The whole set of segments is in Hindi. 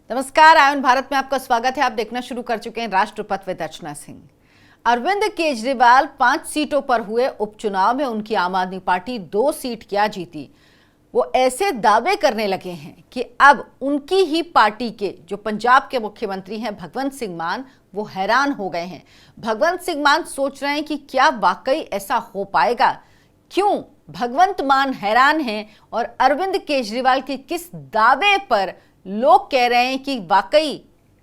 नमस्कार, आयन भारत में आपका स्वागत है। आप देखना शुरू कर चुके हैं राष्ट्रपथ विद अर्चना सिंह। अरविंद केजरीवाल 5 सीटों पर हुए उपचुनाव में उनकी आम आदमी पार्टी 2 सीट क्या जीती, वो ऐसे दावे करने लगे हैं कि अब उनकी ही पार्टी के जो पंजाब के मुख्यमंत्री हैं भगवंत सिंह मान, वो हैरान हो गए हैं। भगवंत सिंह मान सोच रहे हैं कि क्या वाकई ऐसा हो पाएगा। क्यों भगवंत मान हैरान हैं और अरविंद केजरीवाल के किस दावे पर लोग कह रहे हैं कि वाकई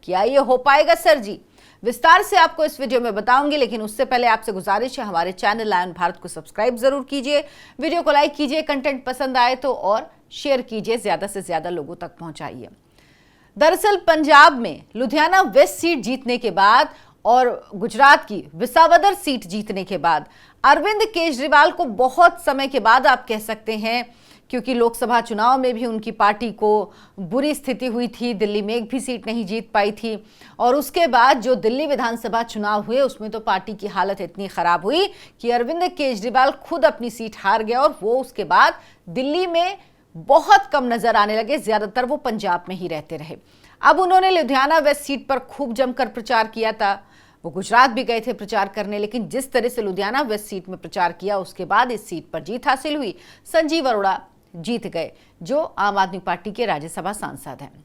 क्या ये हो पाएगा सर जी, विस्तार से आपको इस वीडियो में बताऊंगी। लेकिन उससे पहले आपसे गुजारिश है, हमारे चैनल आयन भारत को सब्सक्राइब जरूर कीजिए, वीडियो को लाइक कीजिए, कंटेंट पसंद आए तो और शेयर कीजिए, ज्यादा से ज्यादा लोगों तक पहुंचाइए। दरअसल पंजाब में लुधियाना वेस्ट सीट जीतने के बाद और गुजरात की विसावदर सीट जीतने के बाद अरविंद केजरीवाल को बहुत समय के बाद आप कह सकते हैं, क्योंकि लोकसभा चुनाव में भी उनकी पार्टी को बुरी स्थिति हुई थी, दिल्ली में एक भी सीट नहीं जीत पाई थी। और उसके बाद जो दिल्ली विधानसभा चुनाव हुए उसमें तो पार्टी की हालत इतनी खराब हुई कि अरविंद केजरीवाल खुद अपनी सीट हार गया और वो उसके बाद दिल्ली में बहुत कम नजर आने लगे, ज्यादातर वो पंजाब में ही रहते रहे। अब उन्होंने लुधियाना वेस्ट सीट पर खूब जमकर प्रचार किया था, वो गुजरात भी गए थे प्रचार करने, लेकिन जिस तरह से लुधियाना वेस्ट सीट में प्रचार किया उसके बाद इस सीट पर जीत हासिल हुई। संजीव अरोड़ा जीत गए, जो आम आदमी पार्टी के राज्यसभा सांसद हैं।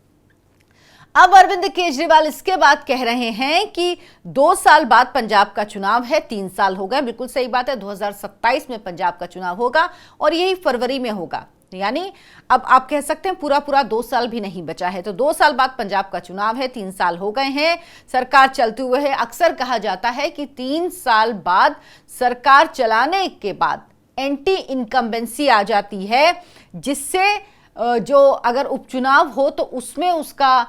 अब अरविंद केजरीवाल इसके बाद कह रहे हैं कि 2 साल बाद पंजाब का चुनाव है, 3 साल हो गए। बिल्कुल सही बात है, 2027 में पंजाब का चुनाव होगा और यही फरवरी में होगा। यानी अब आप कह सकते हैं पूरा 2 साल भी नहीं बचा है। तो 2 साल बाद पंजाब का चुनाव है, 3 साल हो गए हैं, सरकार चलते हुए है। अक्सर कहा जाता है कि 3 साल बाद सरकार चलाने के बाद एंटी इनकम्बेंसी आ जाती है, जिससे जो अगर उपचुनाव हो तो उसमें उसका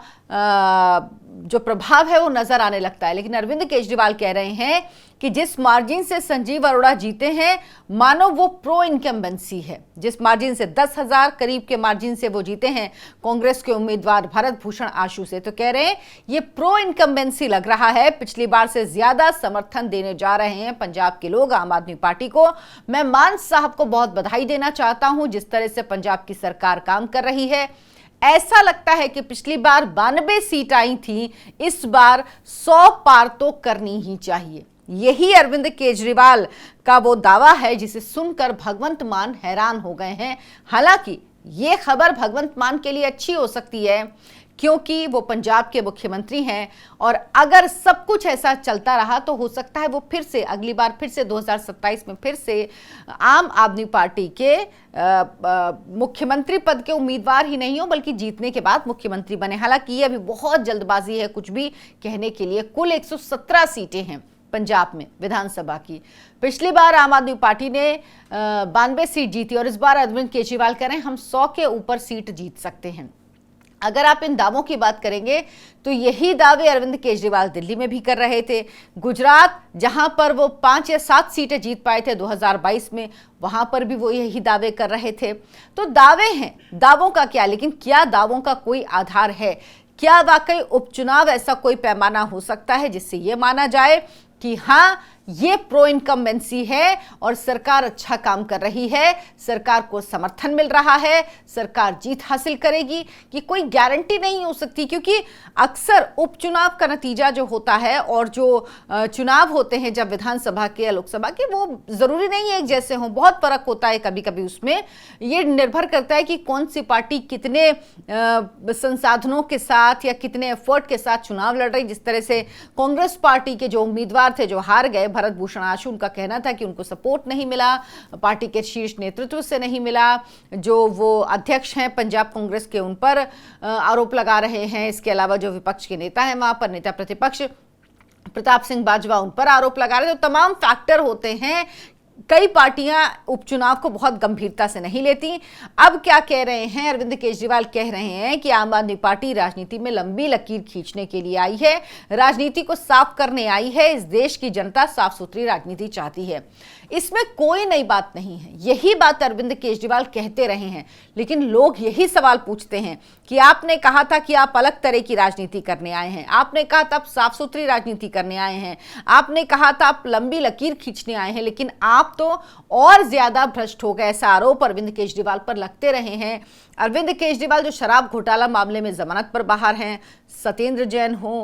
जो प्रभाव है वो नजर आने लगता है। लेकिन अरविंद केजरीवाल कह रहे हैं कि जिस मार्जिन से संजीव अरोड़ा जीते हैं, मानो वो प्रो इनकम्बेंसी है। जिस मार्जिन से 10,000 करीब के मार्जिन से वो जीते हैं कांग्रेस के उम्मीदवार भरत भूषण आशु से, तो कह रहे हैं ये प्रो इनकम्बेंसी लग रहा है। पिछली बार से ज्यादा समर्थन देने जा रहे हैं पंजाब के लोग आम आदमी पार्टी को। मैं मान साहब को बहुत बधाई देना चाहता हूं, जिस तरह से पंजाब की सरकार काम कर रही है। ऐसा लगता है कि पिछली बार 92 सीट आई थी, इस बार 100 पार तो करनी ही चाहिए। यही अरविंद केजरीवाल का वो दावा है जिसे सुनकर भगवंत मान हैरान हो गए हैं। हालांकि ये खबर भगवंत मान के लिए अच्छी हो सकती है, क्योंकि वो पंजाब के मुख्यमंत्री हैं और अगर सब कुछ ऐसा चलता रहा तो हो सकता है वो फिर से अगली बार फिर से 2027 में फिर से आम आदमी पार्टी के मुख्यमंत्री पद के उम्मीदवार ही नहीं हो, बल्कि जीतने के बाद मुख्यमंत्री बने। हालांकि ये अभी बहुत जल्दबाजी है कुछ भी कहने के लिए। कुल 117 सीटें हैं पंजाब में विधानसभा की। पिछली बार आम आदमी पार्टी ने 92 सीट जीती और इस बार अरविंद केजरीवाल कह रहे हैं हम 100 के ऊपर सीट जीत सकते हैं। अगर आप इन दावों की बात करेंगे तो यही दावे अरविंद केजरीवाल दिल्ली में भी कर रहे थे। गुजरात, जहां पर वो 5 या 7 सीटें जीत पाए थे 2022 में, वहां पर भी वो यही दावे कर रहे थे। तो दावे हैं, दावों का क्या, लेकिन क्या दावों का कोई आधार है? क्या वाकई उपचुनाव ऐसा कोई पैमाना हो सकता है जिससे यह माना जाए कि हाँ ये प्रो इनकम्बेंसी है और सरकार अच्छा काम कर रही है, सरकार को समर्थन मिल रहा है, सरकार जीत हासिल करेगी? कि कोई गारंटी नहीं हो सकती, क्योंकि अक्सर उपचुनाव का नतीजा जो होता है और जो चुनाव होते हैं जब विधानसभा के या लोकसभा के, वो जरूरी नहीं है एक जैसे हों, बहुत फर्क होता है कभी कभी उसमें। ये निर्भर करता है कि कौन सी पार्टी कितने संसाधनों के साथ या कितने एफर्ट के साथ चुनाव लड़ रही। जिस तरह से कांग्रेस पार्टी के जो उम्मीदवार थे जो हार गए, भरत भूषण आशु, उनका कहना था कि उनको सपोर्ट नहीं मिला, पार्टी के शीर्ष नेतृत्व से नहीं मिला। जो वो अध्यक्ष हैं पंजाब कांग्रेस के, उन पर आरोप लगा रहे हैं। इसके अलावा जो विपक्ष के नेता हैं वहां पर, नेता प्रतिपक्ष प्रताप सिंह बाजवा, उन पर आरोप लगा रहे हैं। तो तमाम फैक्टर होते हैं। कई पार्टियां उपचुनाव को बहुत गंभीरता से नहीं लेती। अब क्या कह रहे हैं अरविंद केजरीवाल? कह रहे हैं कि आम आदमी पार्टी राजनीति में लंबी लकीर खींचने के लिए आई है, राजनीति को साफ करने आई है। इस देश की जनता साफ सुथरी राजनीति चाहती है, इसमें कोई नई बात नहीं है। यही बात अरविंद केजरीवाल कहते रहे हैं। लेकिन लोग यही सवाल पूछते हैं कि आपने कहा था कि आप अलग तरह की राजनीति करने आए हैं, आपने कहा था आप साफ सुथरी राजनीति करने आए हैं, आपने कहा था आप लंबी लकीर खींचने आए हैं, लेकिन आप तो और ज्यादा भ्रष्ट हो गए। ऐसा आरोप अरविंद केजरीवाल पर लगते रहे हैं। अरविंद केजरीवाल जो शराब घोटाला मामले में जमानत पर बाहर हैं, सत्येंद्र जैन हो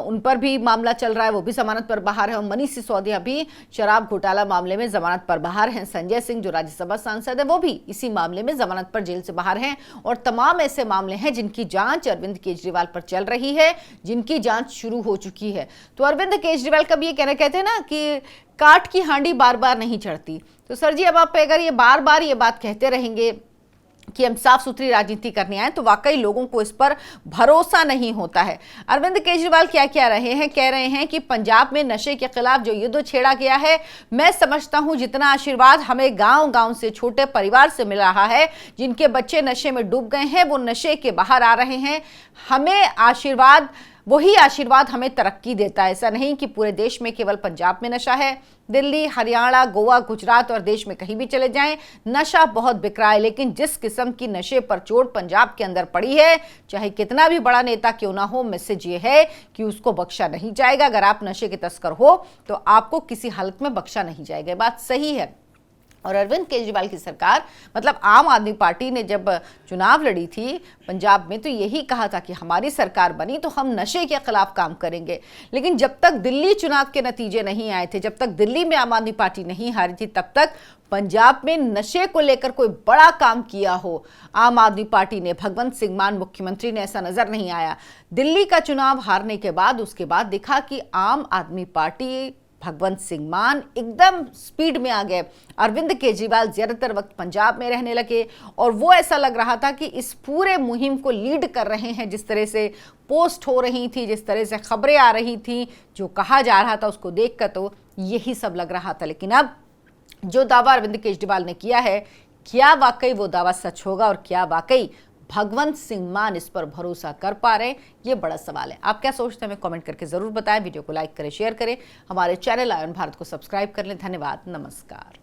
उन पर भी मामला चल रहा है, वो भी जमानत पर बाहर है, और मनीष सिसोदिया भी शराब घोटाला मामले में जमानत पर बाहर हैं। संजय सिंह जो राज्यसभा सांसद है वो भी इसी मामले में जमानत पर जेल से बाहर हैं। और तमाम ऐसे मामले हैं जिनकी जांच अरविंद केजरीवाल पर चल रही है, जिनकी जांच शुरू हो चुकी है। तो अरविंद केजरीवाल का भी ये कहते हैं ना कि काट की हांडी बार बार नहीं चढ़ती। तो सर जी, अब आप अगर ये बार बार ये बात कहते रहेंगे कि हम साफ सुथरी राजनीति करने आए, तो वाकई लोगों को इस पर भरोसा नहीं होता है। अरविंद केजरीवाल क्या कह रहे हैं कि पंजाब में नशे के खिलाफ जो युद्ध छेड़ा गया है, मैं समझता हूं जितना आशीर्वाद हमें गांव-गांव से, छोटे परिवार से मिल रहा है, जिनके बच्चे नशे में डूब गए हैं, वो नशे के बाहर आ रहे हैं, हमें आशीर्वाद, वही आशीर्वाद हमें तरक्की देता है। ऐसा नहीं कि पूरे देश में केवल पंजाब में नशा है, दिल्ली, हरियाणा, गोवा, गुजरात और देश में कहीं भी चले जाएं, नशा बहुत बिक रहा है। लेकिन जिस किस्म की नशे पर चोट पंजाब के अंदर पड़ी है, चाहे कितना भी बड़ा नेता क्यों ना हो, मैसेज ये है कि उसको बख्शा नहीं जाएगा। अगर आप नशे के तस्कर हो तो आपको किसी हालत में बख्शा नहीं जाएगा। बात सही है। और अरविंद केजरीवाल की सरकार, मतलब आम आदमी पार्टी ने जब चुनाव लड़ी थी पंजाब में, तो यही कहा था कि हमारी सरकार बनी तो हम नशे के खिलाफ काम करेंगे। लेकिन जब तक दिल्ली चुनाव के नतीजे नहीं आए थे, जब तक दिल्ली में आम आदमी पार्टी नहीं हारी थी, तब तक पंजाब में नशे को लेकर कोई बड़ा काम किया हो आम आदमी पार्टी ने, भगवंत सिंह मान मुख्यमंत्री ने, ऐसा नजर नहीं आया। दिल्ली का चुनाव हारने के बाद उसके बाद दिखा कि आम आदमी पार्टी, भगवंत सिंह मान एकदम स्पीड में आ गए। अरविंद केजरीवाल ज्यादातर वक्त पंजाब में रहने लगे और वो ऐसा लग रहा था कि इस पूरे मुहिम को लीड कर रहे हैं। जिस तरह से पोस्ट हो रही थी, जिस तरह से खबरें आ रही थी, जो कहा जा रहा था, उसको देखकर तो यही सब लग रहा था। लेकिन अब जो दावा अरविंद केजरीवाल ने किया है, क्या वाकई वो दावा सच होगा और क्या वाकई भगवंत सिंह मान इस पर भरोसा कर पा रहे हैं, ये बड़ा सवाल है। आप क्या सोचते हैं, हमें कमेंट करके जरूर बताएं। वीडियो को लाइक करें, शेयर करें, हमारे चैनल आयन भारत को सब्सक्राइब कर लें। धन्यवाद, नमस्कार।